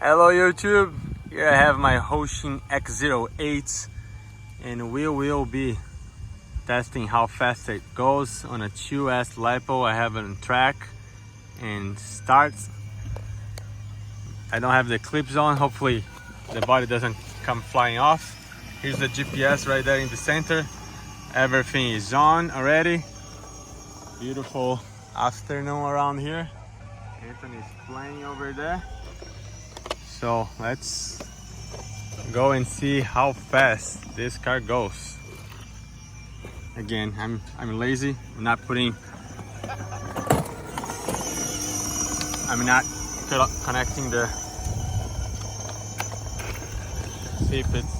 Hello YouTube, here I have my Hosim X08 and we will be testing how fast it goes on a 2S Lipo. I have it on track and start. I don't have the clips on, hopefully the body doesn't come flying off. Here's the GPS right there in the center. Everything is on already. Beautiful afternoon around here. Anthony's playing over there. So let's go and see how fast this car goes. Again, I'm lazy. I'm not connecting the. See if it's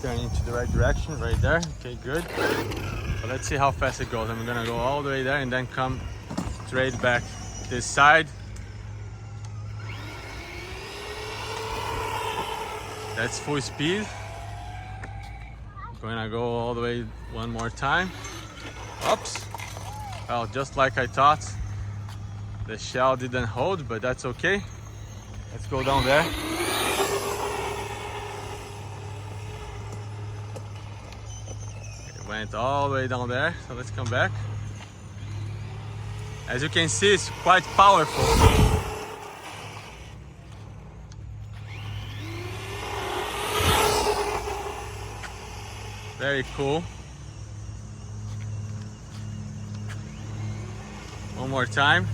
turning to the right direction right there. Okay, good. So let's see how fast it goes. I'm gonna go all the way there and then come straight back this side. That's full speed. I'm gonna go all the way one more time. Oops. Well, just like I thought, the shell didn't hold, but that's okay. Let's go down there. It went all the way down there, so let's come back. As you can see, it's quite powerful. Very cool. One more time.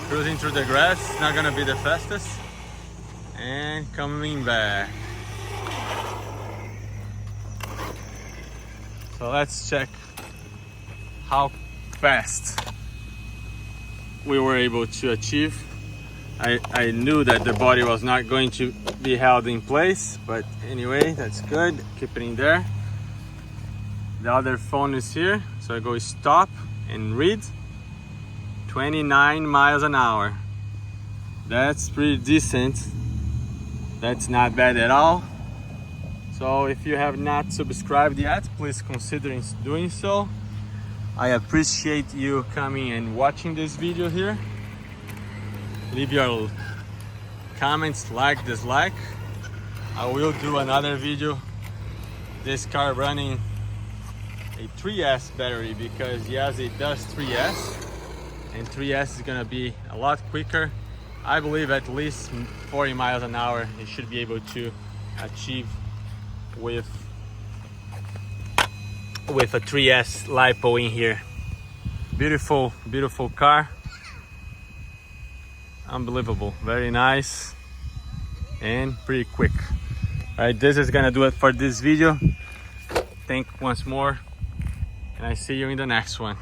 Cruising through the grass, it's not gonna be the fastest. And coming back. So let's check how fast we were able to achieve. I knew that the body was not going to be held in place, but anyway, that's good. Keep it in there. The other phone is here, so I go stop and read. 29 miles an hour. That's pretty decent. That's not bad at all. So if you have not subscribed yet, please consider doing so. I appreciate you coming and watching this video here. Leave your comments, like, dislike. I will do another video. This car running a 3S battery, because yes, it does 3S, and 3S is gonna be a lot quicker. I believe at least 40 miles an hour it should be able to achieve with a 3S Lipo in here. Beautiful, beautiful car. Unbelievable, very nice and pretty quick. All right, this is gonna do it for this video. Thank you once more, and I see you in the next one.